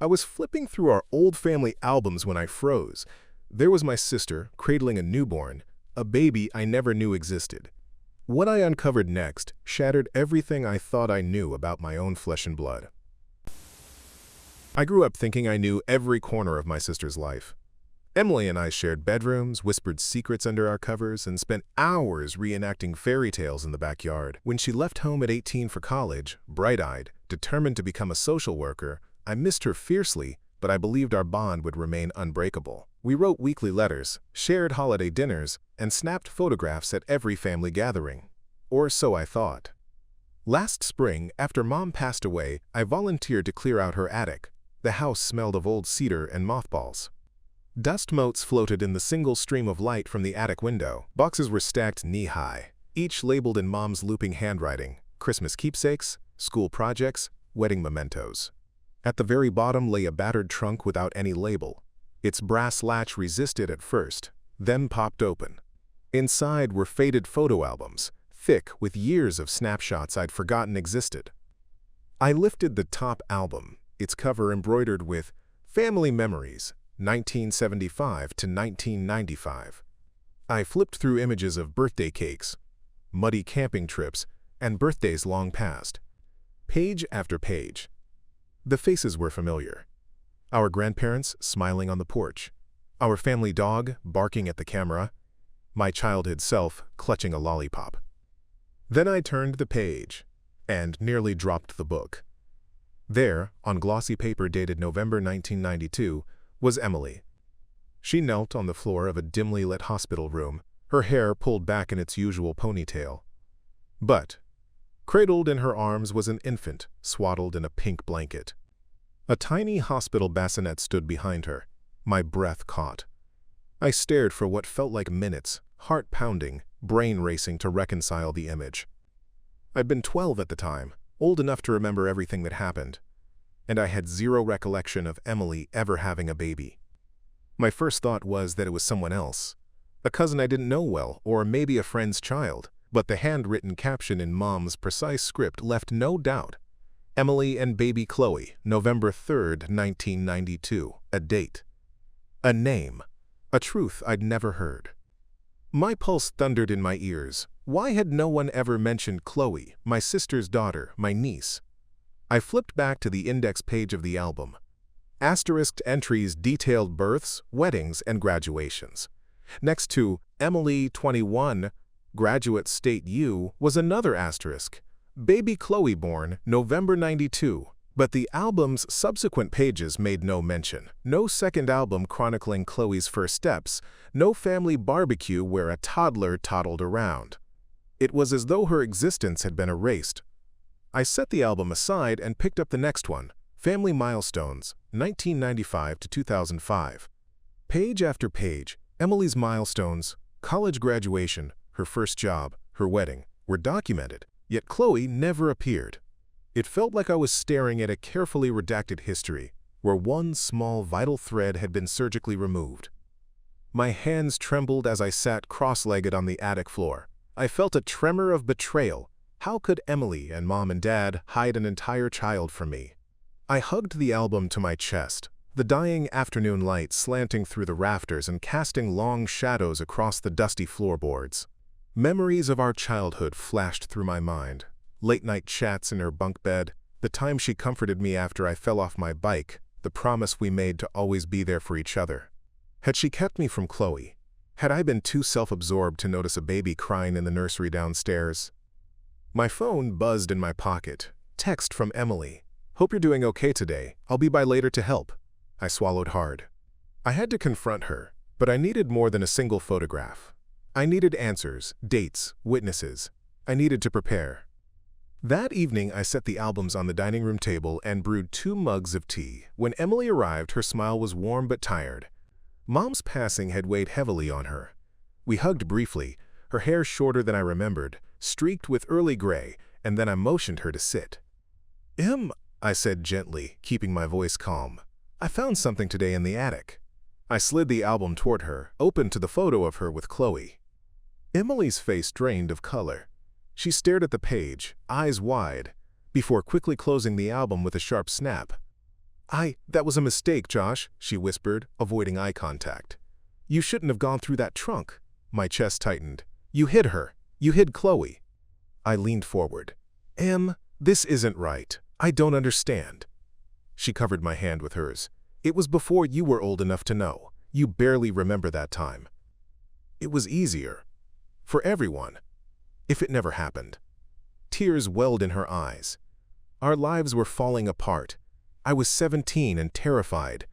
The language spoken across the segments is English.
I was flipping through our old family albums when I froze. There was my sister, cradling a newborn, a baby I never knew existed. What I uncovered next shattered everything I thought I knew about my own flesh and blood. I grew up thinking I knew every corner of my sister's life. Emily and I shared bedrooms, whispered secrets under our covers, and spent hours reenacting fairy tales in the backyard. When she left home at 18 for college, bright-eyed, determined to become a social worker, I missed her fiercely, but I believed our bond would remain unbreakable. We wrote weekly letters, shared holiday dinners, and snapped photographs at every family gathering. Or so I thought. Last spring, after Mom passed away, I volunteered to clear out her attic. The house smelled of old cedar and mothballs. Dust motes floated in the single stream of light from the attic window. Boxes were stacked knee-high, each labeled in Mom's looping handwriting: Christmas keepsakes, school projects, wedding mementos. At the very bottom lay a battered trunk without any label. Its brass latch resisted at first, then popped open. Inside were faded photo albums, thick with years of snapshots I'd forgotten existed. I lifted the top album, its cover embroidered with "Family Memories, 1975 to 1995. I flipped through images of birthday cakes, muddy camping trips, and birthdays long past. Page after page. The faces were familiar. Our grandparents smiling on the porch, our family dog barking at the camera, my childhood self clutching a lollipop. Then I turned the page and nearly dropped the book. There, on glossy paper dated November 1992, was Emily. She knelt on the floor of a dimly lit hospital room, her hair pulled back in its usual ponytail. But, cradled in her arms was an infant, swaddled in a pink blanket. A tiny hospital bassinet stood behind her. My breath caught. I stared for what felt like minutes, heart pounding, brain racing to reconcile the image. I'd been 12 at the time, old enough to remember everything that happened, and I had zero recollection of Emily ever having a baby. My first thought was that it was someone else, a cousin I didn't know well, or maybe a friend's child, but the handwritten caption in Mom's precise script left no doubt. Emily and baby Chloe, November 3rd, 1992, a date. A name, a truth I'd never heard. My pulse thundered in my ears. Why had no one ever mentioned Chloe, my sister's daughter, my niece? I flipped back to the index page of the album. Asterisked entries detailed births, weddings, and graduations. Next to Emily, 21, Graduate State U, was another asterisk. Baby Chloe born, November 92. But the album's subsequent pages made no mention. No second album chronicling Chloe's first steps. No family barbecue where a toddler toddled around. It was as though her existence had been erased. I set the album aside and picked up the next one, Family Milestones, 1995 to 2005. Page after page, Emily's milestones, college graduation, her first job, her wedding, were documented, yet Chloe never appeared. It felt like I was staring at a carefully redacted history, where one small vital thread had been surgically removed. My hands trembled as I sat cross-legged on the attic floor. I felt a tremor of betrayal. How could Emily and Mom and Dad hide an entire child from me? I hugged the album to my chest, the dying afternoon light slanting through the rafters and casting long shadows across the dusty floorboards. Memories of our childhood flashed through my mind. Late-night chats in her bunk bed, the time she comforted me after I fell off my bike, the promise we made to always be there for each other. Had she kept me from Chloe? Had I been too self-absorbed to notice a baby crying in the nursery downstairs? My phone buzzed in my pocket. Text from Emily. "Hope you're doing okay today. I'll be by later to help." I swallowed hard. I had to confront her, but I needed more than a single photograph. I needed answers, dates, witnesses. I needed to prepare. That evening, I set the albums on the dining room table and brewed 2 mugs of tea. When Emily arrived, her smile was warm but tired. Mom's passing had weighed heavily on her. We hugged briefly, her hair shorter than I remembered, streaked with early gray, and then I motioned her to sit. I said gently, keeping my voice calm. "I found something today in the attic." I slid the album toward her, open to the photo of her with Chloe. Emily's face drained of color. She stared at the page, eyes wide, before quickly closing the album with a sharp snap. That was a mistake, Josh, she whispered, avoiding eye contact. You shouldn't have gone through that trunk. My chest tightened. You hid her. You hid Chloe. I leaned forward. Em, this isn't right. I don't understand. She covered my hand with hers. It was before you were old enough to know. You barely remember that time. It was easier. For everyone. If it never happened. Tears welled in her eyes. Our lives were falling apart. I was 17 and terrified.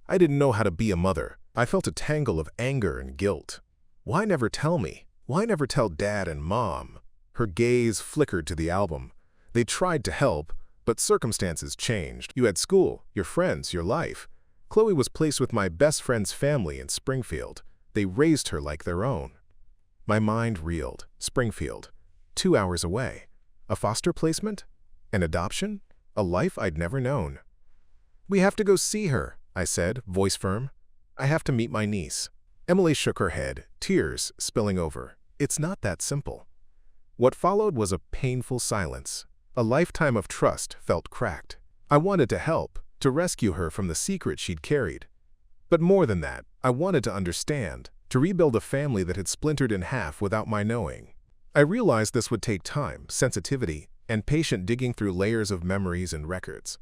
I didn't know how to be a mother. I felt a tangle of anger and guilt. Why never tell me? Why never tell Dad and Mom? Her gaze flickered to the album. They tried to help, but circumstances changed. You had school, your friends, your life. Chloe was placed with my best friend's family in Springfield. They raised her like their own. My mind reeled. Springfield. 2 hours away. A foster placement? An adoption? A life I'd never known. We have to go see her, I said, voice firm. I have to meet my niece. Emily shook her head, tears spilling over. It's not that simple. What followed was a painful silence. A lifetime of trust felt cracked. I wanted to help, to rescue her from the secret she'd carried. But more than that, I wanted to understand, to rebuild a family that had splintered in half without my knowing. I realized this would take time, sensitivity, and patient digging through layers of memories and records.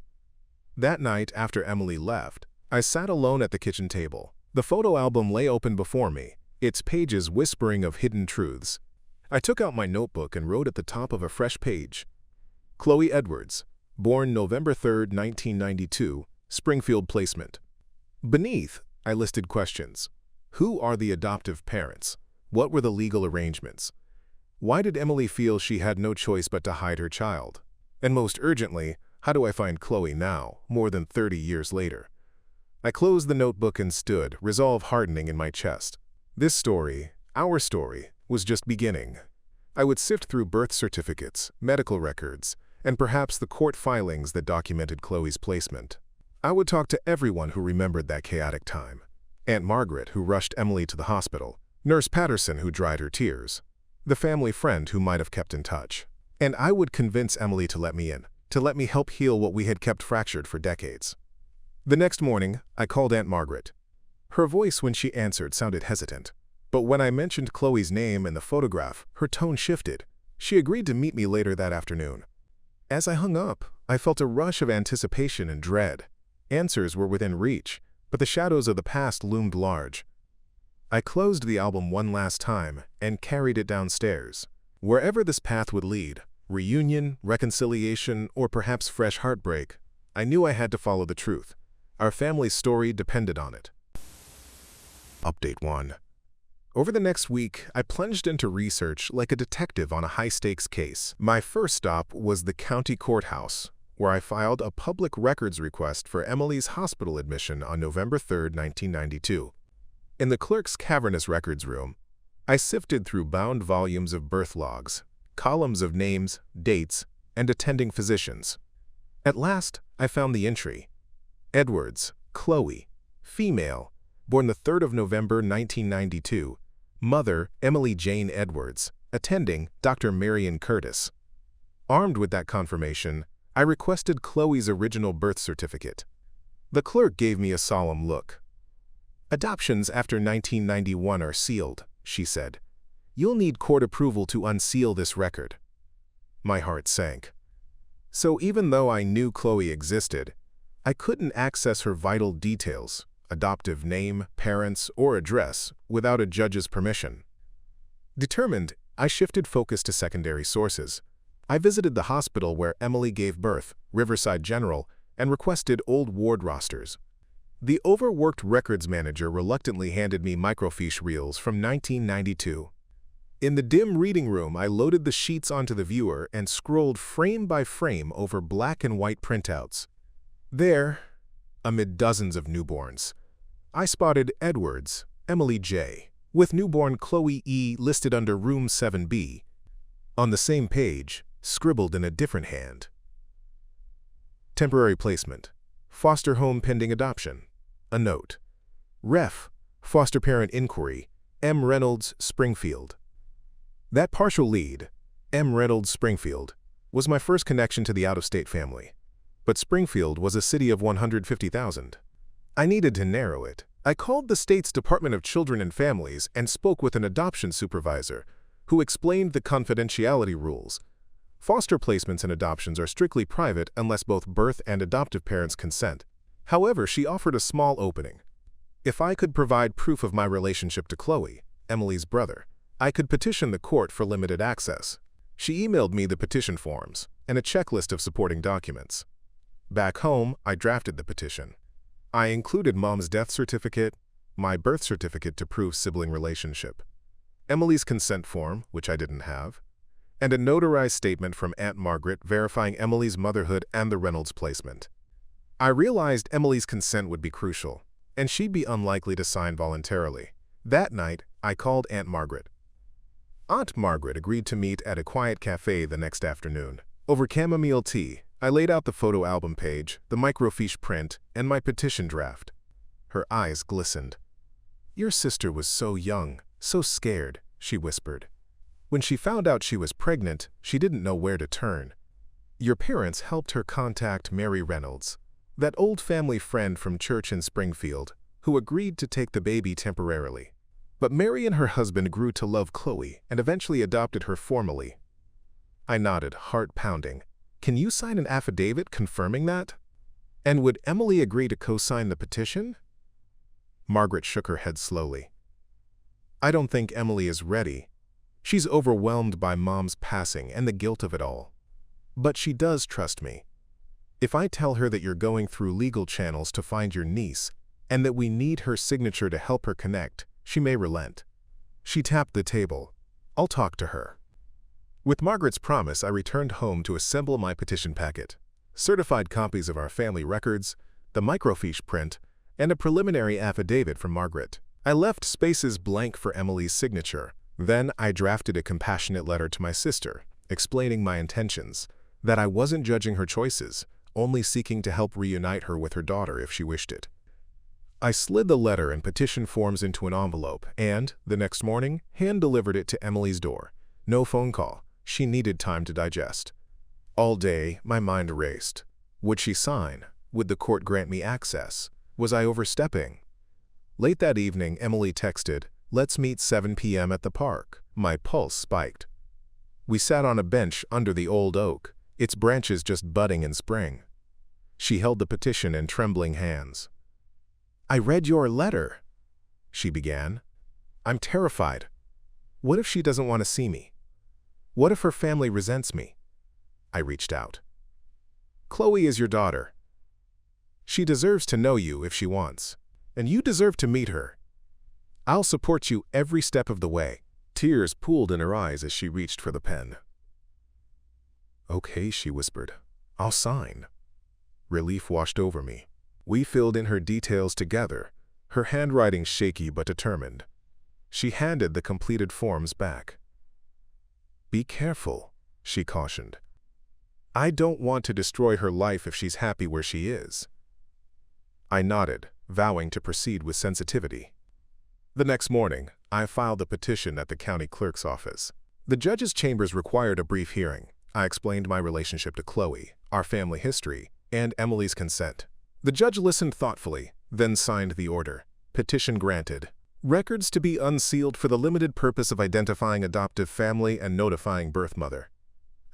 That night, after Emily left, I sat alone at the kitchen table. The photo album lay open before me, its pages whispering of hidden truths. I took out my notebook and wrote at the top of a fresh page, Chloe Edwards, born November 3, 1992, Springfield placement. Beneath, I listed questions. Who are the adoptive parents? What were the legal arrangements? Why did Emily feel she had no choice but to hide her child? And most urgently, how do I find Chloe now, more than 30 years later? I closed the notebook and stood, resolve hardening in my chest. This story, our story, was just beginning. I would sift through birth certificates, medical records, and perhaps the court filings that documented Chloe's placement. I would talk to everyone who remembered that chaotic time. Aunt Margaret, who rushed Emily to the hospital, Nurse Patterson, who dried her tears, the family friend who might have kept in touch. And I would convince Emily to let me in, to let me help heal what we had kept fractured for decades. The next morning, I called Aunt Margaret. Her voice when she answered sounded hesitant, but when I mentioned Chloe's name and the photograph, her tone shifted. She agreed to meet me later that afternoon. As I hung up, I felt a rush of anticipation and dread. Answers were within reach, but the shadows of the past loomed large. I closed the album one last time and carried it downstairs. Wherever this path would lead, reunion, reconciliation, or perhaps fresh heartbreak, I knew I had to follow the truth. Our family's story depended on it. Update 1. Over the next week, I plunged into research like a detective on a high-stakes case. My first stop was the county courthouse, where I filed a public records request for Emily's hospital admission on November 3, 1992. In the clerk's cavernous records room, I sifted through bound volumes of birth logs, columns of names, dates, and attending physicians. At last, I found the entry. Edwards, Chloe, female, born the 3rd of November 1992, mother Emily Jane Edwards, attending Dr. Marion Curtis. Armed with that confirmation, I requested Chloe's original birth certificate. The clerk gave me a solemn look. Adoptions after 1991 are sealed, she said. You'll need court approval to unseal this record. My heart sank. So even though I knew Chloe existed, I couldn't access her vital details, adoptive name, parents, or address, without a judge's permission. Determined, I shifted focus to secondary sources. I visited the hospital where Emily gave birth, Riverside General, and requested old ward rosters. The overworked records manager reluctantly handed me microfiche reels from 1992. In the dim reading room, I loaded the sheets onto the viewer and scrolled frame by frame over black and white printouts. There, amid dozens of newborns, I spotted Edwards, Emily J., with newborn Chloe E. listed under Room 7B. On the same page, scribbled in a different hand. Temporary placement. Foster home pending adoption. A note. Ref. Foster parent inquiry. M. Reynolds, Springfield. That partial lead, M. Reynolds, Springfield, was my first connection to the out-of-state family. but Springfield was a city of 150,000. I needed to narrow it. I called the state's Department of Children and Families and spoke with an adoption supervisor, who explained the confidentiality rules. Foster placements and adoptions are strictly private unless both birth and adoptive parents consent. However, she offered a small opening. If I could provide proof of my relationship to Chloe, Emily's brother, I could petition the court for limited access. She emailed me the petition forms and a checklist of supporting documents. Back home, I drafted the petition. I included Mom's death certificate, my birth certificate to prove sibling relationship, Emily's consent form, which I didn't have, and a notarized statement from Aunt Margaret verifying Emily's motherhood and the Reynolds placement. I realized Emily's consent would be crucial, and she'd be unlikely to sign voluntarily. That night, I called Aunt Margaret. Aunt Margaret agreed to meet at a quiet cafe the next afternoon. Over chamomile tea, I laid out the photo album page, the microfiche print, and my petition draft. Her eyes glistened. "Your sister was so young, so scared," she whispered. "When she found out she was pregnant, she didn't know where to turn. Your parents helped her contact Mary Reynolds, that old family friend from church in Springfield, who agreed to take the baby temporarily. But Mary and her husband grew to love Chloe and eventually adopted her formally." I nodded, heart pounding. "Can you sign an affidavit confirming that? And would Emily agree to co-sign the petition?" Margaret shook her head slowly. "I don't think Emily is ready. She's overwhelmed by Mom's passing and the guilt of it all. But she does trust me. If I tell her that you're going through legal channels to find your niece and that we need her signature to help her connect, she may relent." She tapped the table. "I'll talk to her." With Margaret's promise, I returned home to assemble my petition packet, certified copies of our family records, the microfiche print, and a preliminary affidavit from Margaret. I left spaces blank for Emily's signature. Then I drafted a compassionate letter to my sister, explaining my intentions, that I wasn't judging her choices, only seeking to help reunite her with her daughter if she wished it. I slid the letter and petition forms into an envelope and, the next morning, hand-delivered it to Emily's door. No phone call. She needed time to digest. All day, my mind raced. Would she sign? Would the court grant me access? Was I overstepping? Late that evening, Emily texted, "Let's meet 7 p.m. at the park." My pulse spiked. We sat on a bench under the old oak, its branches just budding in spring. She held the petition in trembling hands. "I read your letter," she began. "I'm terrified. What if she doesn't want to see me? What if her family resents me?" I reached out. "Chloe is your daughter. She deserves to know you if she wants, and you deserve to meet her. I'll support you every step of the way." Tears pooled in her eyes as she reached for the pen. "Okay," she whispered. "I'll sign." Relief washed over me. We filled in her details together, her handwriting shaky but determined. She handed the completed forms back. "Be careful," she cautioned. "I don't want to destroy her life if she's happy where she is." I nodded, vowing to proceed with sensitivity. The next morning, I filed the petition at the county clerk's office. The judge's chambers required a brief hearing. I explained my relationship to Chloe, our family history, and Emily's consent. The judge listened thoughtfully, then signed the order. Petition granted. Records to be unsealed for the limited purpose of identifying adoptive family and notifying birth mother.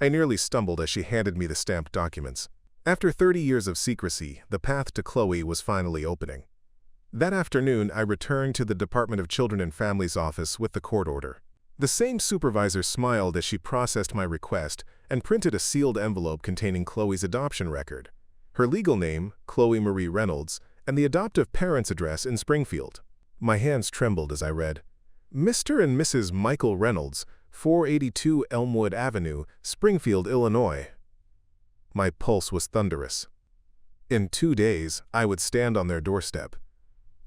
I nearly stumbled as she handed me the stamped documents. After 30 years of secrecy, the path to Chloe was finally opening. That afternoon, I returned to the Department of Children and Families office with the court order. The same supervisor smiled as she processed my request and printed a sealed envelope containing Chloe's adoption record, her legal name, Chloe Marie Reynolds, and the adoptive parents' address in Springfield. My hands trembled as I read, "Mr. and Mrs. Michael Reynolds, 482 Elmwood Avenue, Springfield, Illinois." My pulse was thunderous. In 2 days, I would stand on their doorstep.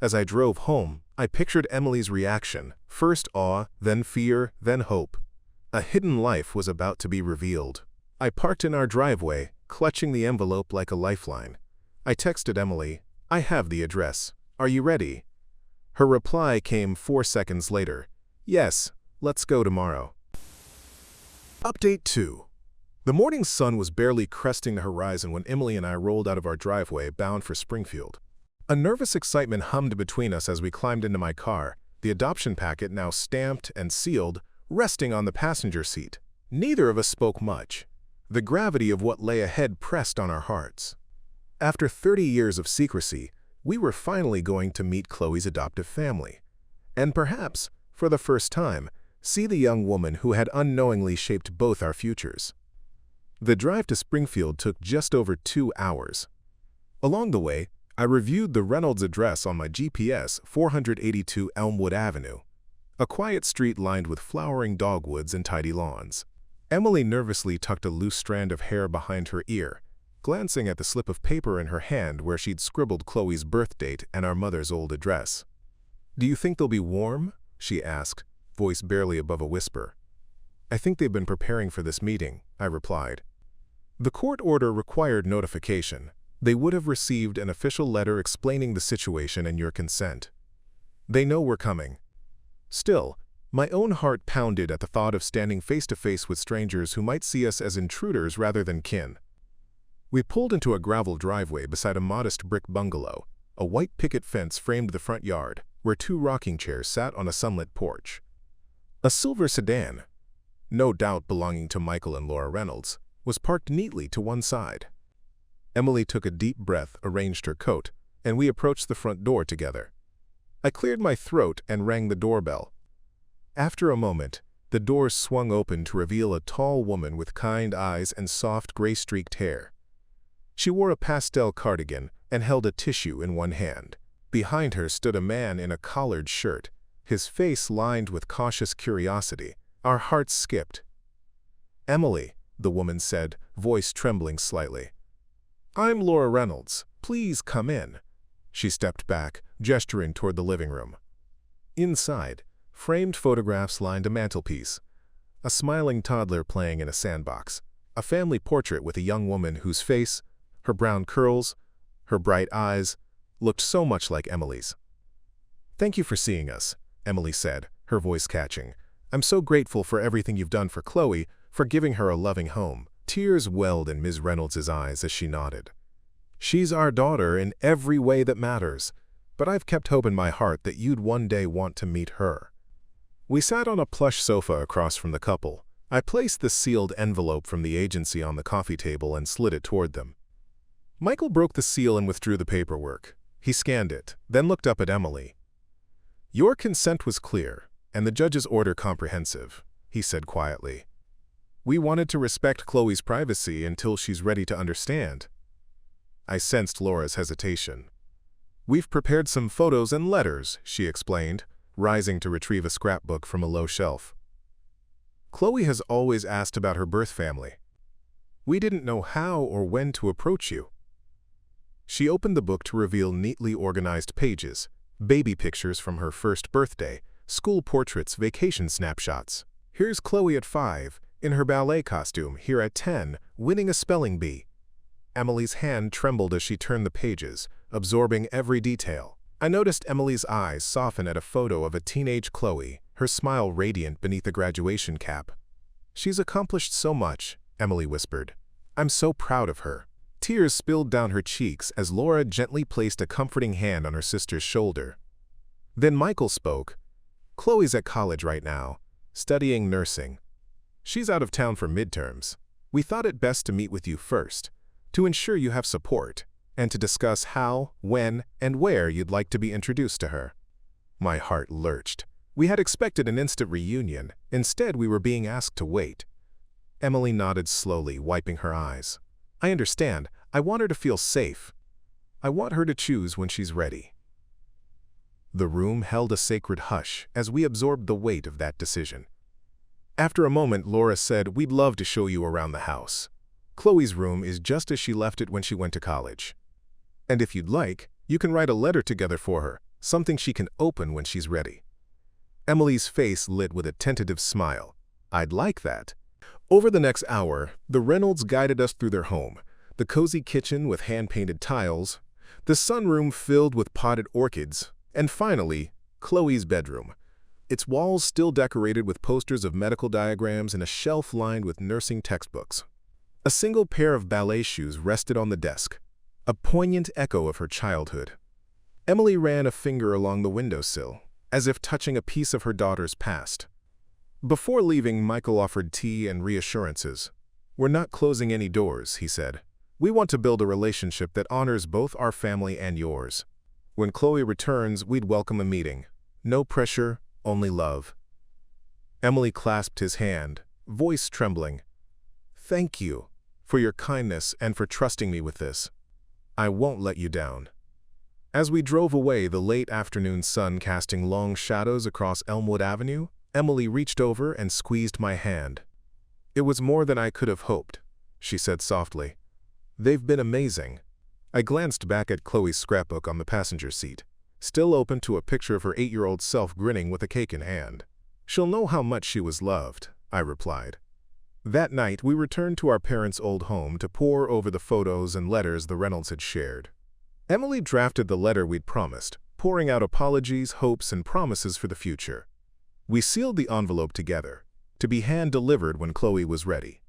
As I drove home, I pictured Emily's reaction, first awe, then fear, then hope. A hidden life was about to be revealed. I parked in our driveway, clutching the envelope like a lifeline. I texted Emily, "I have the address. Are you ready?" Her reply came 4 seconds later. "Yes, let's go tomorrow." Update 2. The morning sun was barely cresting the horizon when Emily and I rolled out of our driveway bound for Springfield. A nervous excitement hummed between us as we climbed into my car, the adoption packet now stamped and sealed, resting on the passenger seat. Neither of us spoke much. The gravity of what lay ahead pressed on our hearts. After 30 years of secrecy, we were finally going to meet Chloe's adoptive family. And perhaps, for the first time, see the young woman who had unknowingly shaped both our futures. The drive to Springfield took just over 2 hours. Along the way, I reviewed the Reynolds address on my GPS, 482 Elmwood Avenue, a quiet street lined with flowering dogwoods and tidy lawns. Emily nervously tucked a loose strand of hair behind her ear, glancing at the slip of paper in her hand where she'd scribbled Chloe's birth date and our mother's old address. "Do you think they'll be warm?" she asked, voice barely above a whisper. "I think they've been preparing for this meeting," I replied. The court order required notification. They would have received an official letter explaining the situation and your consent. They know we're coming. Still, my own heart pounded at the thought of standing face to face with strangers who might see us as intruders rather than kin. We pulled into a gravel driveway beside a modest brick bungalow. A white picket fence framed the front yard, where 2 rocking chairs sat on a sunlit porch. A silver sedan, no doubt belonging to Michael and Laura Reynolds, was parked neatly to one side. Emily took a deep breath, arranged her coat, and we approached the front door together. I cleared my throat and rang the doorbell. After a moment, the doors swung open to reveal a tall woman with kind eyes and soft gray-streaked hair. She wore a pastel cardigan and held a tissue in one hand. Behind her stood a man in a collared shirt, his face lined with cautious curiosity. Our hearts skipped. "Emily," the woman said, voice trembling slightly. "I'm Laura Reynolds. Please come in." She stepped back, gesturing toward the living room. Inside, framed photographs lined a mantelpiece. A smiling toddler playing in a sandbox. A family portrait with a young woman whose face, her brown curls, her bright eyes, looked so much like Emily's. "Thank you for seeing us," Emily said, her voice catching. "I'm so grateful for everything you've done for Chloe, for giving her a loving home." Tears welled in Ms. Reynolds' eyes as she nodded. "She's our daughter in every way that matters, but I've kept hope in my heart that you'd one day want to meet her." We sat on a plush sofa across from the couple. I placed the sealed envelope from the agency on the coffee table and slid it toward them. Michael broke the seal and withdrew the paperwork. He scanned it, then looked up at Emily. "Your consent was clear, and the judge's order comprehensive," he said quietly. "We wanted to respect Chloe's privacy until she's ready to understand." I sensed Laura's hesitation. "We've prepared some photos and letters," she explained, rising to retrieve a scrapbook from a low shelf. "Chloe has always asked about her birth family. We didn't know how or when to approach you." She opened the book to reveal neatly organized pages, baby pictures from her first birthday, school portraits, vacation snapshots. "Here's Chloe at 5, in her ballet costume, here at 10, winning a spelling bee." Emily's hand trembled as she turned the pages, absorbing every detail. I noticed Emily's eyes soften at a photo of a teenage Chloe, her smile radiant beneath a graduation cap. "She's accomplished so much," Emily whispered. "I'm so proud of her." Tears spilled down her cheeks as Laura gently placed a comforting hand on her sister's shoulder. Then Michael spoke. "Chloe's at college right now, studying nursing. She's out of town for midterms. We thought it best to meet with you first, to ensure you have support, and to discuss how, when, and where you'd like to be introduced to her." My heart lurched. We had expected an instant reunion. Instead, we were being asked to wait. Emily nodded slowly, wiping her eyes. "I understand. I want her to feel safe. I want her to choose when she's ready." The room held a sacred hush as we absorbed the weight of that decision. After a moment, Laura said, "We'd love to show you around the house. Chloe's room is just as she left it when she went to college. And if you'd like, you can write a letter together for her, something she can open when she's ready." Emily's face lit with a tentative smile. "I'd like that." Over the next hour, the Reynolds guided us through their home, the cozy kitchen with hand-painted tiles, the sunroom filled with potted orchids, and finally, Chloe's bedroom, its walls still decorated with posters of medical diagrams and a shelf lined with nursing textbooks. A single pair of ballet shoes rested on the desk, a poignant echo of her childhood. Emily ran a finger along the windowsill, as if touching a piece of her daughter's past. Before leaving, Michael offered tea and reassurances. "We're not closing any doors," he said. "We want to build a relationship that honors both our family and yours. When Chloe returns, we'd welcome a meeting. No pressure, only love." Emily clasped his hand, voice trembling. "Thank you for your kindness and for trusting me with this. I won't let you down." As we drove away, the late afternoon sun casting long shadows across Elmwood Avenue, Emily reached over and squeezed my hand. "It was more than I could have hoped," she said softly. "They've been amazing." I glanced back at Chloe's scrapbook on the passenger seat, still open to a picture of her 8-year-old self grinning with a cake in hand. "She'll know how much she was loved," I replied. That night, we returned to our parents' old home to pore over the photos and letters the Reynolds had shared. Emily drafted the letter we'd promised, pouring out apologies, hopes, and promises for the future. We sealed the envelope together, to be hand-delivered when Chloe was ready.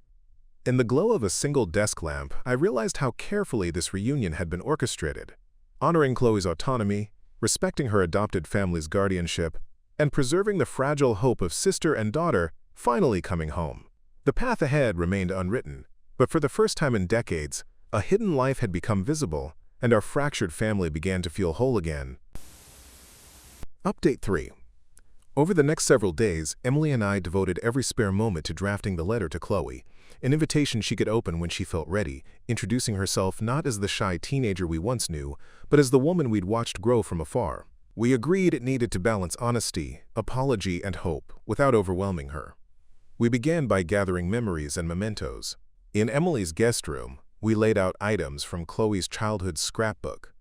In the glow of a single desk lamp, I realized how carefully this reunion had been orchestrated, honoring Chloe's autonomy, respecting her adopted family's guardianship, and preserving the fragile hope of sister and daughter finally coming home. The path ahead remained unwritten, but for the first time in decades, a hidden life had become visible, and our fractured family began to feel whole again. Update 3. Over the next several days, Emily and I devoted every spare moment to drafting the letter to Chloe, an invitation she could open when she felt ready, introducing herself not as the shy teenager we once knew, but as the woman we'd watched grow from afar. We agreed it needed to balance honesty, apology, and hope, without overwhelming her. We began by gathering memories and mementos. In Emily's guest room, we laid out items from Chloe's childhood scrapbook: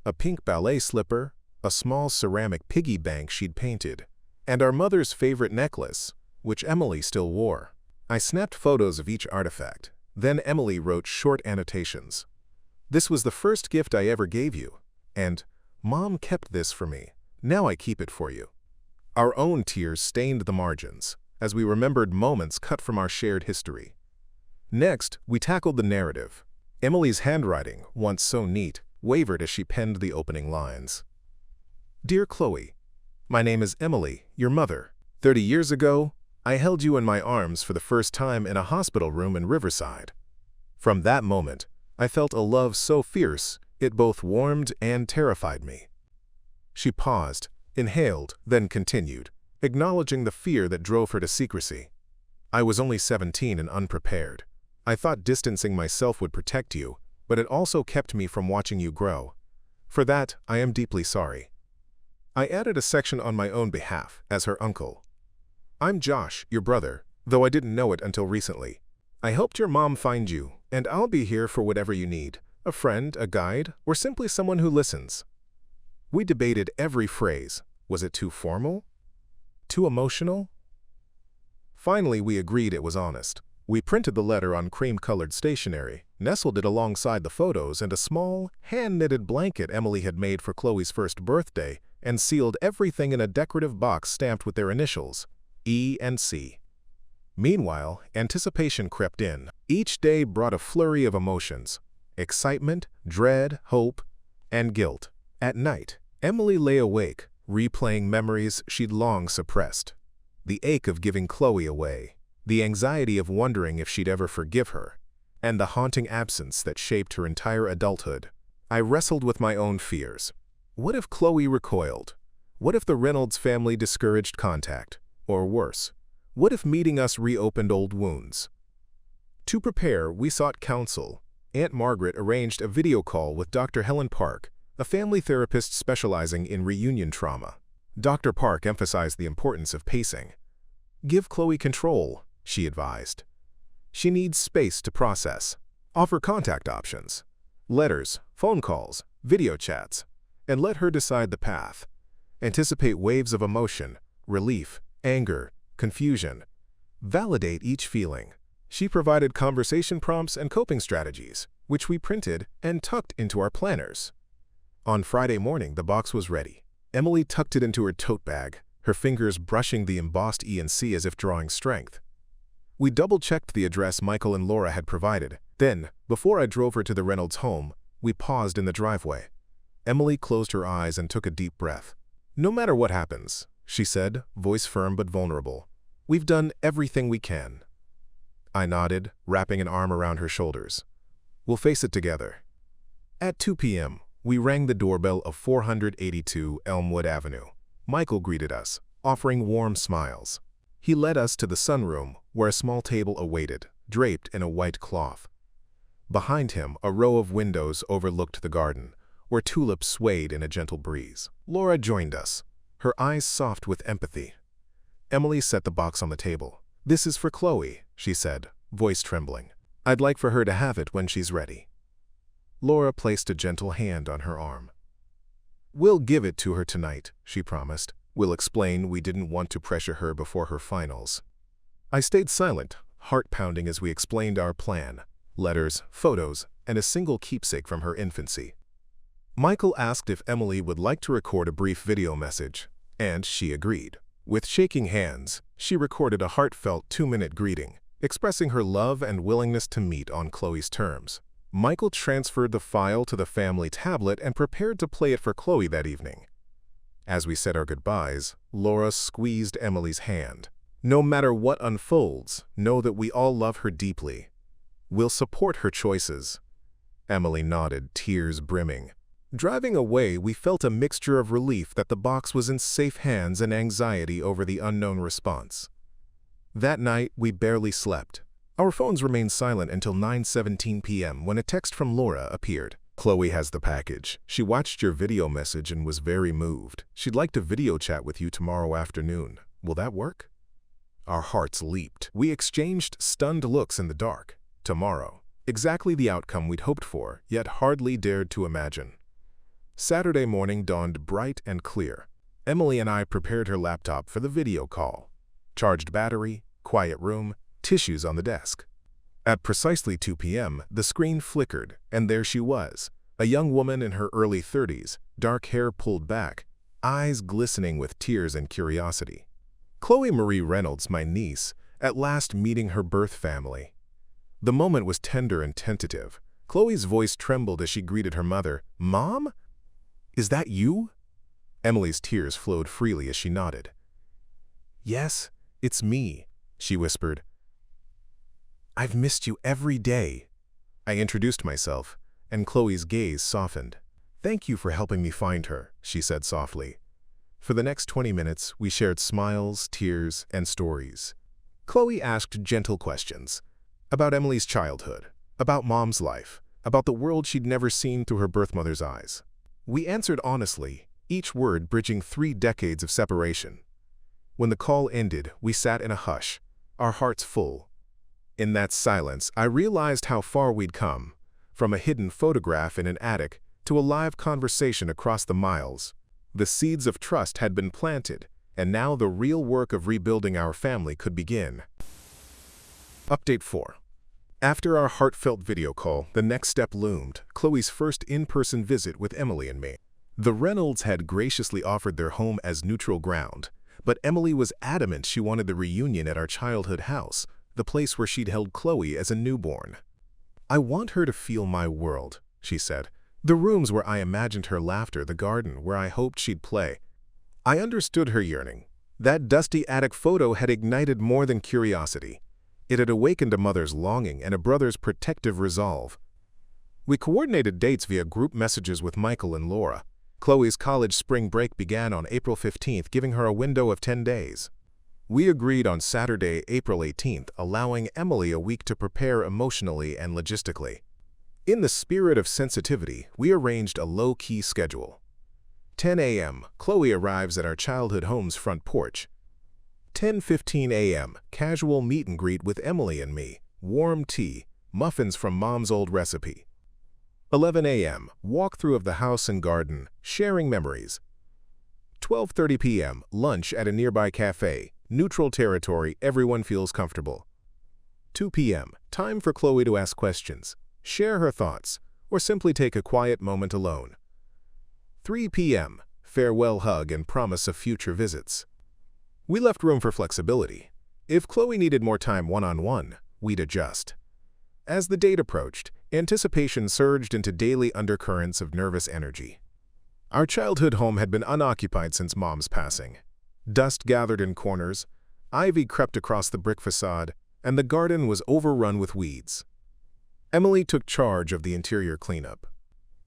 a pink ballet slipper, a small ceramic piggy bank she'd painted, and our mother's favorite necklace, which Emily still wore. I snapped photos of each artifact. Then Emily wrote short annotations. "This was the first gift I ever gave you," and "Mom kept this for me. Now I keep it for you." Our own tears stained the margins, as we remembered moments cut from our shared history. Next, we tackled the narrative. Emily's handwriting, once so neat, wavered as she penned the opening lines. "Dear Chloe, my name is Emily, your mother. 30 years ago, I held you in my arms for the first time in a hospital room in Riverside. From that moment, I felt a love so fierce, it both warmed and terrified me." She paused, inhaled, then continued, acknowledging the fear that drove her to secrecy. "I was only 17 and unprepared. I thought distancing myself would protect you, but it also kept me from watching you grow. For that, I am deeply sorry." I added a section on my own behalf, as her uncle. "I'm Josh, your brother, though I didn't know it until recently. I helped your mom find you, and I'll be here for whatever you need, a friend, a guide, or simply someone who listens." We debated every phrase. Was it too formal? Too emotional? Finally, we agreed it was honest. We printed the letter on cream-colored stationery, nestled it alongside the photos and a small, hand-knitted blanket Emily had made for Chloe's first birthday, and sealed everything in a decorative box stamped with their initials, E and C. Meanwhile, anticipation crept in. Each day brought a flurry of emotions: excitement, dread, hope, and guilt. At night, Emily lay awake, replaying memories she'd long suppressed. The ache of giving Chloe away, the anxiety of wondering if she'd ever forgive her, and the haunting absence that shaped her entire adulthood. I wrestled with my own fears. What if Chloe recoiled? What if the Reynolds family discouraged contact? Or worse, what if meeting us reopened old wounds? To prepare, we sought counsel. Aunt Margaret arranged a video call with Dr. Helen Park, a family therapist specializing in reunion trauma. Dr. Park emphasized the importance of pacing. "Give Chloe control," she advised. "She needs space to process. Offer contact options: letters, phone calls, video chats, and let her decide the path. Anticipate waves of emotion, relief, anger, confusion. Validate each feeling." She provided conversation prompts and coping strategies, which we printed and tucked into our planners. On Friday morning, the box was ready. Emily tucked it into her tote bag, her fingers brushing the embossed E and C as if drawing strength. We double-checked the address Michael and Laura had provided. Then, before I drove her to the Reynolds home, we paused in the driveway. Emily closed her eyes and took a deep breath. "No matter what happens," she said, voice firm but vulnerable, "we've done everything we can." I nodded, wrapping an arm around her shoulders. "We'll face it together." At 2 p.m., we rang the doorbell of 482 Elmwood Avenue. Michael greeted us, offering warm smiles. He led us to the sunroom, where a small table awaited, draped in a white cloth. Behind him, a row of windows overlooked the garden, where tulips swayed in a gentle breeze. Laura joined us, her eyes soft with empathy. Emily set the box on the table. "This is for Chloe," she said, voice trembling. "I'd like for her to have it when she's ready." Laura placed a gentle hand on her arm. "We'll give it to her tonight," she promised. "We'll explain we didn't want to pressure her before her finals." I stayed silent, heart pounding as we explained our plan. Letters, photos, and a single keepsake from her infancy. Michael asked if Emily would like to record a brief video message, and she agreed. With shaking hands, she recorded a heartfelt 2-minute greeting, expressing her love and willingness to meet on Chloe's terms. Michael transferred the file to the family tablet and prepared to play it for Chloe that evening. As we said our goodbyes, Laura squeezed Emily's hand. "No matter what unfolds, know that we all love her deeply. We'll support her choices." Emily nodded, tears brimming. Driving away, we felt a mixture of relief that the box was in safe hands and anxiety over the unknown response. That night, we barely slept. Our phones remained silent until 9:17 p.m. when a text from Laura appeared. "Chloe has the package. She watched your video message and was very moved. She'd like to video chat with you tomorrow afternoon. Will that work?" Our hearts leaped. We exchanged stunned looks in the dark. Tomorrow. Exactly the outcome we'd hoped for, yet hardly dared to imagine. Saturday morning dawned bright and clear. Emily and I prepared her laptop for the video call. Charged battery, quiet room, tissues on the desk. At precisely 2 p.m., the screen flickered, and there she was, a young woman in her early 30s, dark hair pulled back, eyes glistening with tears and curiosity. Chloe Marie Reynolds, my niece, at last meeting her birth family. The moment was tender and tentative. Chloe's voice trembled as she greeted her mother. "Mom? Is that you?" Emily's tears flowed freely as she nodded. "Yes, it's me," she whispered. "I've missed you every day." I introduced myself, and Chloe's gaze softened. "Thank you for helping me find her," she said softly. For the next 20 minutes, we shared smiles, tears, and stories. Chloe asked gentle questions. About Emily's childhood, about Mom's life, about the world she'd never seen through her birth mother's eyes. We answered honestly, each word bridging 3 decades of separation. When the call ended, we sat in a hush, our hearts full. In that silence, I realized how far we'd come, from a hidden photograph in an attic to a live conversation across the miles. The seeds of trust had been planted, and now the real work of rebuilding our family could begin. Update 4. After our heartfelt video call, the next step loomed, Chloe's first in-person visit with Emily and me. The Reynolds had graciously offered their home as neutral ground, but Emily was adamant she wanted the reunion at our childhood house, the place where she'd held Chloe as a newborn. "I want her to feel my world," she said. "The rooms where I imagined her laughter, the garden where I hoped she'd play." I understood her yearning. That dusty attic photo had ignited more than curiosity. It had awakened a mother's longing and a brother's protective resolve. We coordinated dates via group messages with Michael and Laura. Chloe's college spring break began on April 15th, giving her a window of 10 days. We agreed on Saturday, April 18th, allowing Emily a week to prepare emotionally and logistically. In the spirit of sensitivity, we arranged a low-key schedule. 10 a.m., Chloe arrives at our childhood home's front porch. 10:15 a.m., casual meet and greet with Emily and me, warm tea, muffins from Mom's old recipe. 11 a.m., walkthrough of the house and garden, sharing memories. 12:30 p.m., lunch at a nearby cafe, neutral territory, everyone feels comfortable. 2 p.m., time for Chloe to ask questions, share her thoughts, or simply take a quiet moment alone. 3 p.m., farewell hug and promise of future visits. We left room for flexibility. If Chloe needed more time one-on-one, we'd adjust. As the date approached, anticipation surged into daily undercurrents of nervous energy. Our childhood home had been unoccupied since Mom's passing. Dust gathered in corners, ivy crept across the brick facade, and the garden was overrun with weeds. Emily took charge of the interior cleanup.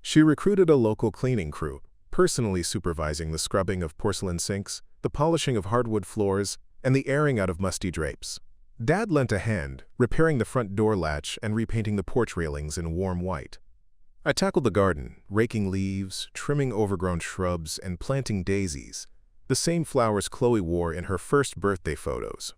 She recruited a local cleaning crew, personally supervising the scrubbing of porcelain sinks, the polishing of hardwood floors, and the airing out of musty drapes. Dad lent a hand, repairing the front door latch and repainting the porch railings in warm white. I tackled the garden, raking leaves, trimming overgrown shrubs, and planting daisies, the same flowers Chloe wore in her first birthday photos.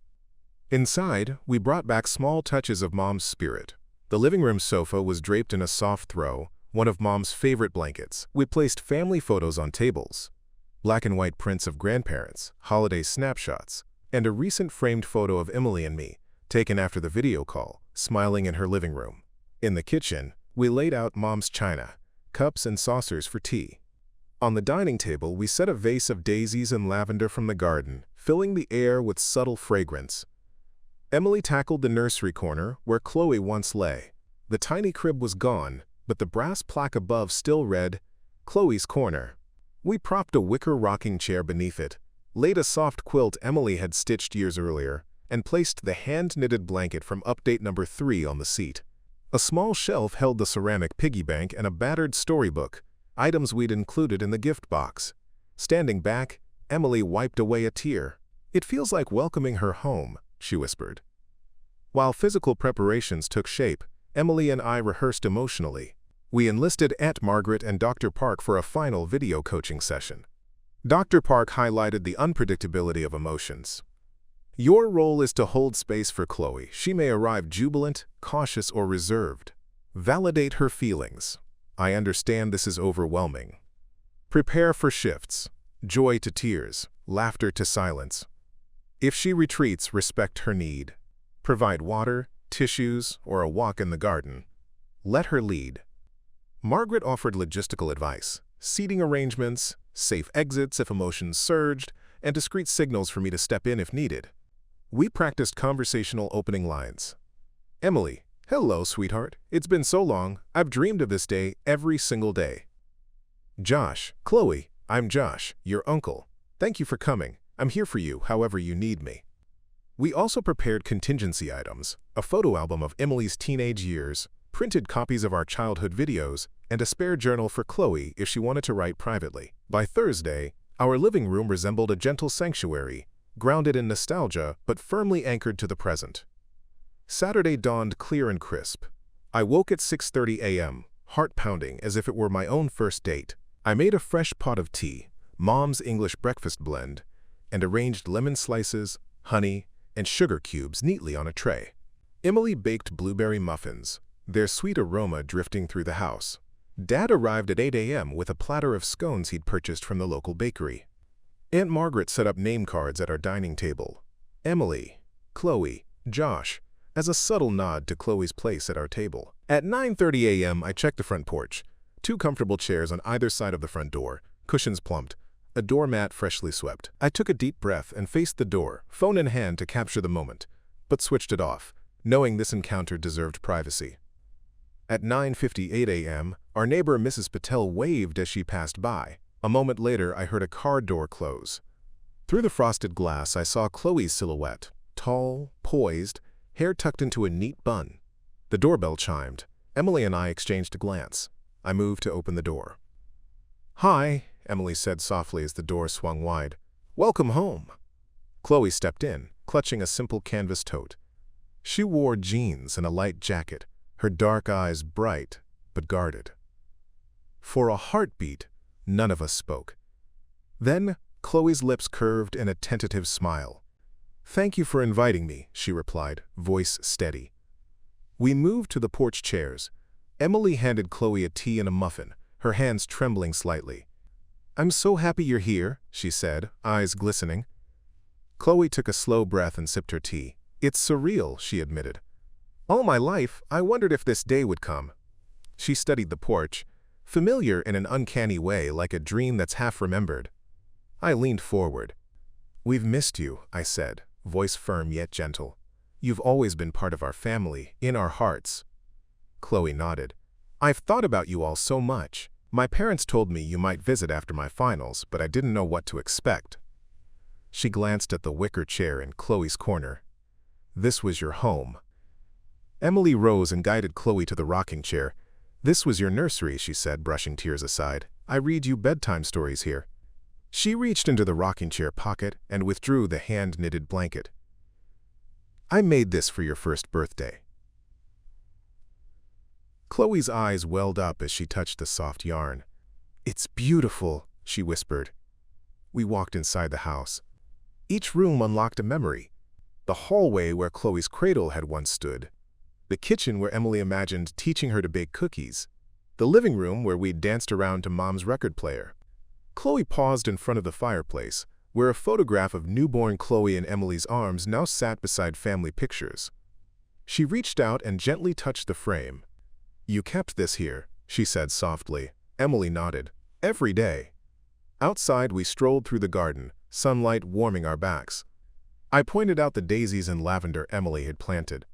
Inside, we brought back small touches of Mom's spirit. The living room sofa was draped in a soft throw, one of Mom's favorite blankets. We placed family photos on tables, black and white prints of grandparents, holiday snapshots, and a recent framed photo of Emily and me, taken after the video call, smiling in her living room. In the kitchen, we laid out Mom's china, cups and saucers for tea. On the dining table, we set a vase of daisies and lavender from the garden, filling the air with subtle fragrance. Emily tackled the nursery corner where Chloe once lay. The tiny crib was gone, but the brass plaque above still read, "Chloe's Corner." We propped a wicker rocking chair beneath it, laid a soft quilt Emily had stitched years earlier, and placed the hand-knitted blanket from update number 3 on the seat. A small shelf held the ceramic piggy bank and a battered storybook, items we'd included in the gift box. Standing back, Emily wiped away a tear. "It feels like welcoming her home," she whispered. While physical preparations took shape, Emily and I rehearsed emotionally. We enlisted Aunt Margaret and Dr. Park for a final video coaching session. Dr. Park highlighted the unpredictability of emotions. "Your role is to hold space for Chloe. She may arrive jubilant, cautious, or reserved. Validate her feelings. I understand this is overwhelming. Prepare for shifts, joy to tears, laughter to silence. If she retreats, respect her need. Provide water, tissues, or a walk in the garden. Let her lead." Margaret offered logistical advice, seating arrangements, safe exits if emotions surged, and discreet signals for me to step in if needed. We practiced conversational opening lines. "Emily, hello, sweetheart. It's been so long. I've dreamed of this day every single day." "Josh, Chloe, I'm Josh, your uncle. Thank you for coming. I'm here for you however you need me." We also prepared contingency items, a photo album of Emily's teenage years, printed copies of our childhood videos, and a spare journal for Chloe if she wanted to write privately. By Thursday, our living room resembled a gentle sanctuary, grounded in nostalgia but firmly anchored to the present. Saturday dawned clear and crisp. I woke at 6:30 a.m., heart pounding as if it were my own first date. I made a fresh pot of tea, Mom's English breakfast blend, and arranged lemon slices, honey, and sugar cubes neatly on a tray. Emily baked blueberry muffins, their sweet aroma drifting through the house. Dad arrived at 8 a.m. with a platter of scones he'd purchased from the local bakery. Aunt Margaret set up name cards at our dining table. Emily, Chloe, Josh, as a subtle nod to Chloe's place at our table. At 9:30 a.m. I checked the front porch. 2 comfortable chairs on either side of the front door, cushions plumped, a doormat freshly swept. I took a deep breath and faced the door, phone in hand to capture the moment, but switched it off, knowing this encounter deserved privacy. At 9:58 a.m., our neighbor Mrs. Patel waved as she passed by. A moment later, I heard a car door close. Through the frosted glass, I saw Chloe's silhouette, tall, poised, hair tucked into a neat bun. The doorbell chimed. Emily and I exchanged a glance. I moved to open the door. "Hi," Emily said softly as the door swung wide. "Welcome home." Chloe stepped in, clutching a simple canvas tote. She wore jeans and a light jacket, her dark eyes bright but guarded. For a heartbeat, none of us spoke. Then, Chloe's lips curved in a tentative smile. "Thank you for inviting me," she replied, voice steady. We moved to the porch chairs. Emily handed Chloe a tea and a muffin, her hands trembling slightly. "I'm so happy you're here," she said, eyes glistening. Chloe took a slow breath and sipped her tea. "It's surreal," she admitted. "All my life, I wondered if this day would come." She studied the porch, familiar in an uncanny way, like a dream that's half remembered. I leaned forward. "We've missed you," I said, voice firm yet gentle. "You've always been part of our family, in our hearts." Chloe nodded. "I've thought about you all so much. My parents told me you might visit after my finals, but I didn't know what to expect." She glanced at the wicker chair in Chloe's corner. "This was your home." Emily rose and guided Chloe to the rocking chair. "This was your nursery," she said, brushing tears aside. "I read you bedtime stories here." She reached into the rocking chair pocket and withdrew the hand-knitted blanket. "I made this for your first birthday." Chloe's eyes welled up as she touched the soft yarn. "It's beautiful," she whispered. We walked inside the house. Each room unlocked a memory. The hallway where Chloe's cradle had once stood. The kitchen where Emily imagined teaching her to bake cookies. The living room where we'd danced around to Mom's record player. Chloe paused in front of the fireplace, where a photograph of newborn Chloe in Emily's arms now sat beside family pictures. She reached out and gently touched the frame. "You kept this here," she said softly. Emily nodded. "Every day." Outside, we strolled through the garden, sunlight warming our backs. I pointed out the daisies and lavender Emily had planted.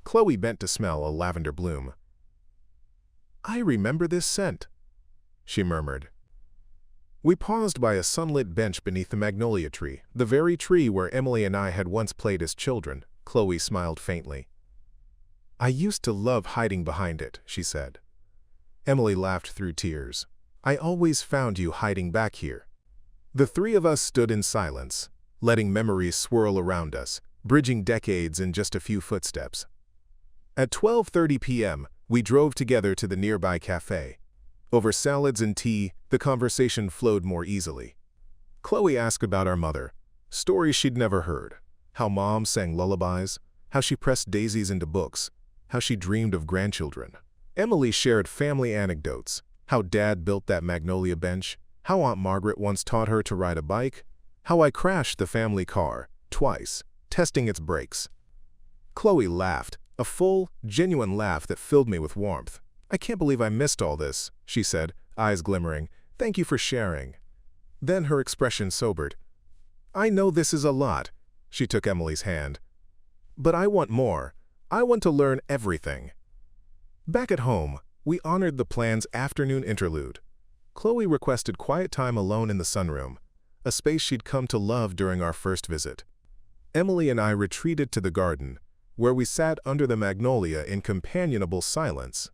Chloe bent to smell a lavender bloom. "I remember this scent," she murmured. We paused by a sunlit bench beneath the magnolia tree, the very tree where Emily and I had once played as children. Chloe smiled faintly. "I used to love hiding behind it," she said. Emily laughed through tears. "I always found you hiding back here." The three of us stood in silence, letting memories swirl around us, bridging decades in just a few footsteps. At 12:30 p.m., we drove together to the nearby cafe. Over salads and tea, the conversation flowed more easily. Chloe asked about our mother, stories she'd never heard, how Mom sang lullabies, how she pressed daisies into books, how she dreamed of grandchildren. Emily shared family anecdotes, how Dad built that magnolia bench, how Aunt Margaret once taught her to ride a bike, how I crashed the family car, twice, testing its brakes. Chloe laughed, a full, genuine laugh that filled me with warmth. "I can't believe I missed all this," she said, eyes glimmering. "Thank you for sharing." Then her expression sobered. "I know this is a lot," she took Emily's hand. "But I want more. I want to learn everything." Back at home, we honored the plan's afternoon interlude. Chloe requested quiet time alone in the sunroom, a space she'd come to love during our first visit. Emily and I retreated to the garden, where we sat under the magnolia in companionable silence.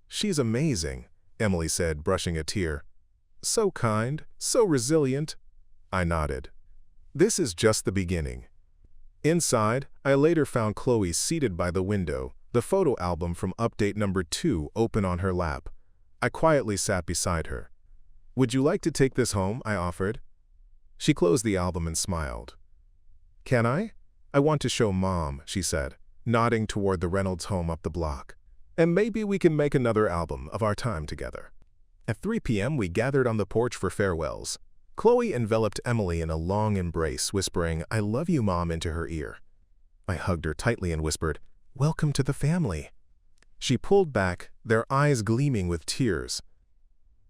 "She's amazing," Emily said, brushing a tear. "So kind, so resilient." I nodded. "This is just the beginning." Inside, I later found Chloe seated by the window, the photo album from update number 2 open on her lap. I quietly sat beside her. "Would you like to take this home?" I offered. She closed the album and smiled. "Can I? I want to show Mom," she said, nodding toward the Reynolds home up the block. "And maybe we can make another album of our time together." At 3 p.m., we gathered on the porch for farewells. Chloe enveloped Emily in a long embrace, whispering, "I love you, Mom," into her ear. I hugged her tightly and whispered, "Welcome to the family." She pulled back, their eyes gleaming with tears.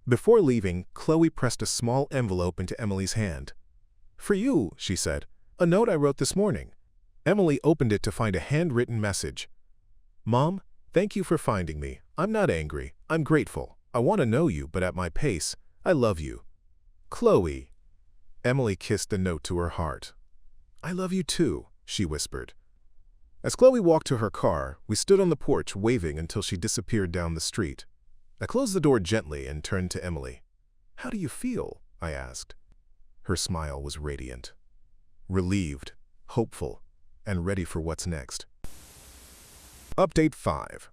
Before leaving, Chloe pressed a small envelope into Emily's hand. "For you," she said, "a note I wrote this morning." Emily opened it to find a handwritten message. "Mom, thank you for finding me. I'm not angry. I'm grateful. I want to know you, but at my pace. I love you. Chloe." Emily kissed the note to her heart. "I love you too," she whispered. As Chloe walked to her car, we stood on the porch waving until she disappeared down the street. I closed the door gently and turned to Emily. "How do you feel?" I asked. Her smile was radiant. Relieved, hopeful, and ready for what's next. Update 5.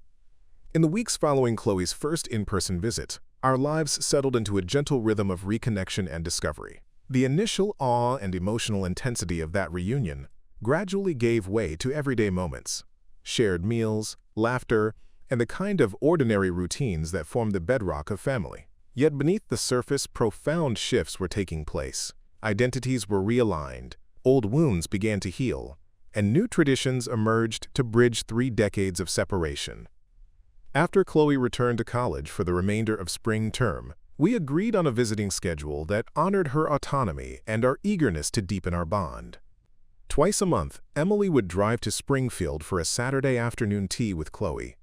In the weeks following Chloe's first in-person visit, our lives settled into a gentle rhythm of reconnection and discovery. The initial awe and emotional intensity of that reunion gradually gave way to everyday moments, shared meals, laughter, and the kind of ordinary routines that form the bedrock of family. Yet beneath the surface, profound shifts were taking place. Identities were realigned, old wounds began to heal, and new traditions emerged to bridge 3 decades of separation. After Chloe returned to college for the remainder of spring term, we agreed on a visiting schedule that honored her autonomy and our eagerness to deepen our bond. Twice a month, Emily would drive to Springfield for a Saturday afternoon tea with Chloe.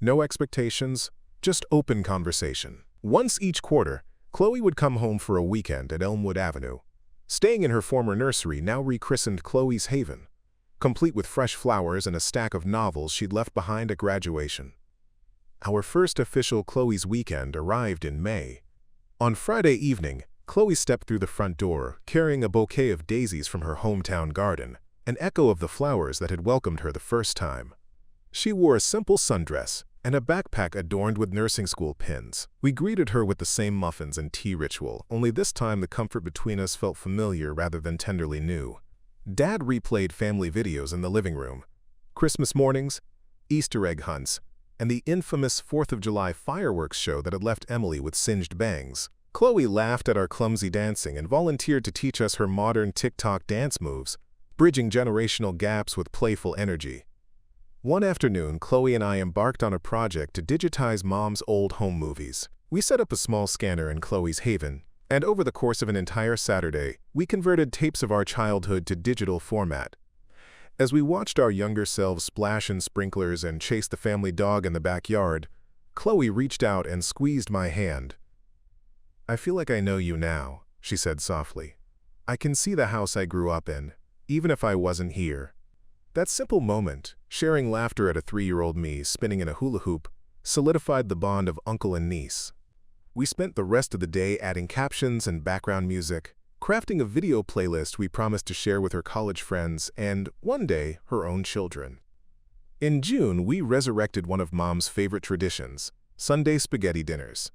No expectations, just open conversation. Once each quarter, Chloe would come home for a weekend at Elmwood Avenue, staying in her former nursery, now rechristened Chloe's Haven, complete with fresh flowers and a stack of novels she'd left behind at graduation. Our first official Chloe's weekend arrived in May. On Friday evening, Chloe stepped through the front door, carrying a bouquet of daisies from her hometown garden, an echo of the flowers that had welcomed her the first time. She wore a simple sundress and a backpack adorned with nursing school pins. We greeted her with the same muffins and tea ritual, only this time the comfort between us felt familiar rather than tenderly new. Dad replayed family videos in the living room, Christmas mornings, Easter egg hunts, and the infamous 4th of July fireworks show that had left Emily with singed bangs. Chloe laughed at our clumsy dancing and volunteered to teach us her modern TikTok dance moves, bridging generational gaps with playful energy. One afternoon, Chloe and I embarked on a project to digitize Mom's old home movies. We set up a small scanner in Chloe's Haven, and over the course of an entire Saturday, we converted tapes of our childhood to digital format. As we watched our younger selves splash in sprinklers and chase the family dog in the backyard, Chloe reached out and squeezed my hand. "I feel like I know you now," she said softly. "I can see the house I grew up in, even if I wasn't here." That simple moment, sharing laughter at a 3-year-old me spinning in a hula hoop, solidified the bond of uncle and niece. We spent the rest of the day adding captions and background music, crafting a video playlist we promised to share with her college friends and, one day, her own children. In June, we resurrected one of Mom's favorite traditions, Sunday spaghetti dinners.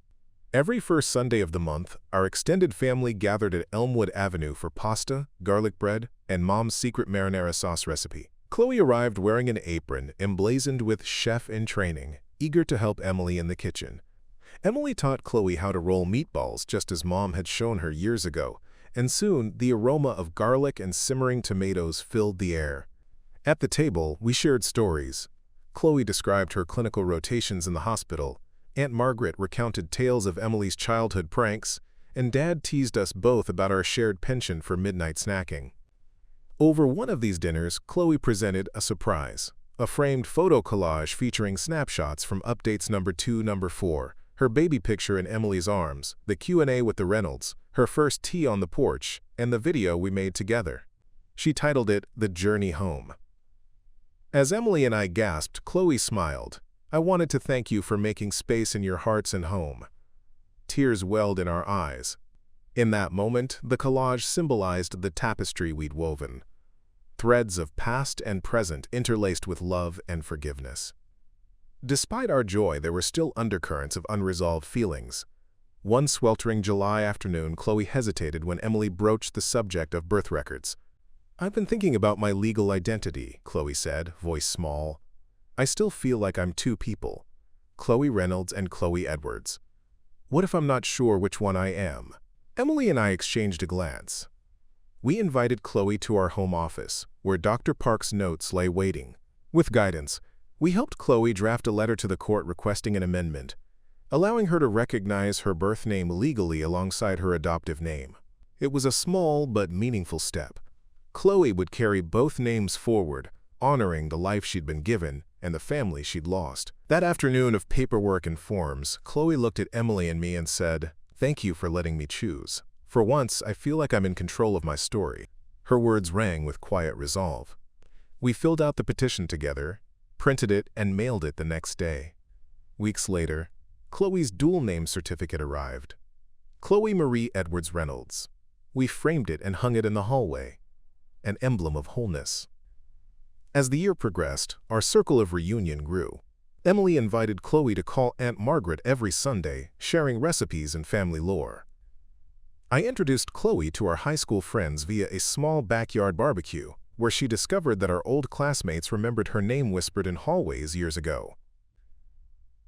Every first Sunday of the month, our extended family gathered at Elmwood Avenue for pasta, garlic bread, and Mom's secret marinara sauce recipe. Chloe arrived wearing an apron emblazoned with chef in training, eager to help Emily in the kitchen. Emily taught Chloe how to roll meatballs just as Mom had shown her years ago, and soon the aroma of garlic and simmering tomatoes filled the air. At the table, we shared stories. Chloe described her clinical rotations in the hospital, Aunt Margaret recounted tales of Emily's childhood pranks, and Dad teased us both about our shared penchant for midnight snacking. Over one of these dinners, Chloe presented a surprise, a framed photo collage featuring snapshots from updates number 2, number 4, her baby picture in Emily's arms, the Q&A with the Reynolds, her first tea on the porch, and the video we made together. She titled it The Journey Home. As Emily and I gasped, Chloe smiled. "I wanted to thank you for making space in your hearts and home." Tears welled in our eyes. In that moment, the collage symbolized the tapestry we'd woven. Threads of past and present interlaced with love and forgiveness. Despite our joy, there were still undercurrents of unresolved feelings. One sweltering July afternoon, Chloe hesitated when Emily broached the subject of birth records. "I've been thinking about my legal identity," Chloe said, voice small. "I still feel like I'm two people, Chloe Reynolds and Chloe Edwards. What if I'm not sure which one I am?" Emily and I exchanged a glance. We invited Chloe to our home office, where Dr. Park's notes lay waiting. With guidance, we helped Chloe draft a letter to the court requesting an amendment, allowing her to recognize her birth name legally alongside her adoptive name. It was a small but meaningful step. Chloe would carry both names forward, honoring the life she'd been given and the family she'd lost. That afternoon of paperwork and forms, Chloe looked at Emily and me and said, "Thank you for letting me choose. For once, I feel like I'm in control of my story." Her words rang with quiet resolve. We filled out the petition together, printed it, and mailed it the next day. Weeks later, Chloe's dual name certificate arrived. Chloe Marie Edwards Reynolds. We framed it and hung it in the hallway, an emblem of wholeness. As the year progressed, our circle of reunion grew. Emily invited Chloe to call Aunt Margaret every Sunday, sharing recipes and family lore. I introduced Chloe to our high school friends via a small backyard barbecue, where she discovered that our old classmates remembered her name whispered in hallways years ago.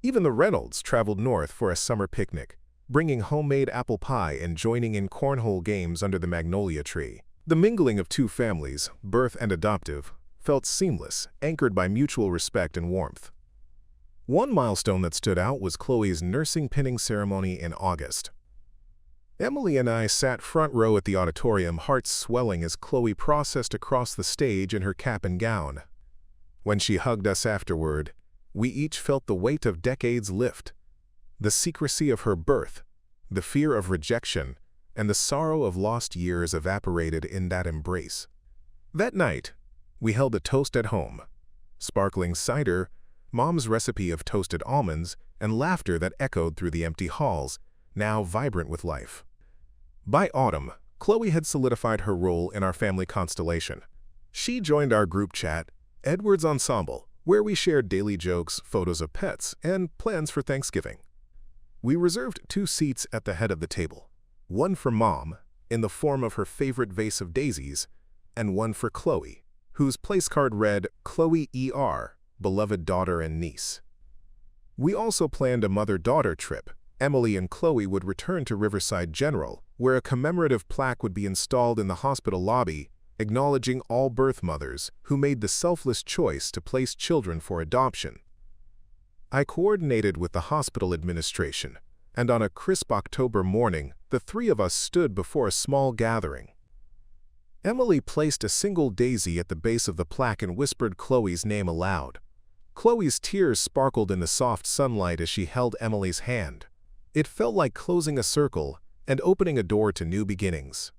Even the Reynolds traveled north for a summer picnic, bringing homemade apple pie and joining in cornhole games under the magnolia tree. The mingling of two families, birth and adoptive, felt seamless, anchored by mutual respect and warmth. One milestone that stood out was Chloe's nursing pinning ceremony in August. Emily and I sat front row at the auditorium, hearts swelling as Chloe processed across the stage in her cap and gown. When she hugged us afterward, we each felt the weight of decades lift. The secrecy of her birth, the fear of rejection, and the sorrow of lost years evaporated in that embrace. That night, we held a toast at home. Sparkling cider, Mom's recipe of toasted almonds, and laughter that echoed through the empty halls, now vibrant with life. By autumn, Chloe had solidified her role in our family constellation. She joined our group chat, Edward's Ensemble, where we shared daily jokes, photos of pets, and plans for Thanksgiving. We reserved 2 seats at the head of the table, one for Mom, in the form of her favorite vase of daisies, and one for Chloe, whose place card read, Chloe E.R., beloved daughter and niece. We also planned a mother-daughter trip. Emily and Chloe would return to Riverside General, where a commemorative plaque would be installed in the hospital lobby, acknowledging all birth mothers who made the selfless choice to place children for adoption. I coordinated with the hospital administration, and on a crisp October morning, the 3 of us stood before a small gathering. Emily placed a single daisy at the base of the plaque and whispered Chloe's name aloud. Chloe's tears sparkled in the soft sunlight as she held Emily's hand. It felt like closing a circle and opening a door to new beginnings.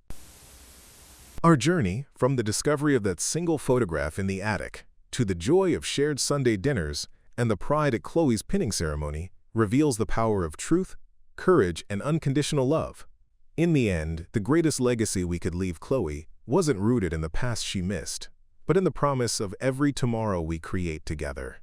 Our journey, from the discovery of that single photograph in the attic to the joy of shared Sunday dinners and the pride at Chloe's pinning ceremony, reveals the power of truth, courage, and unconditional love. In the end, the greatest legacy we could leave Chloe wasn't rooted in the past she missed, but in the promise of every tomorrow we create together.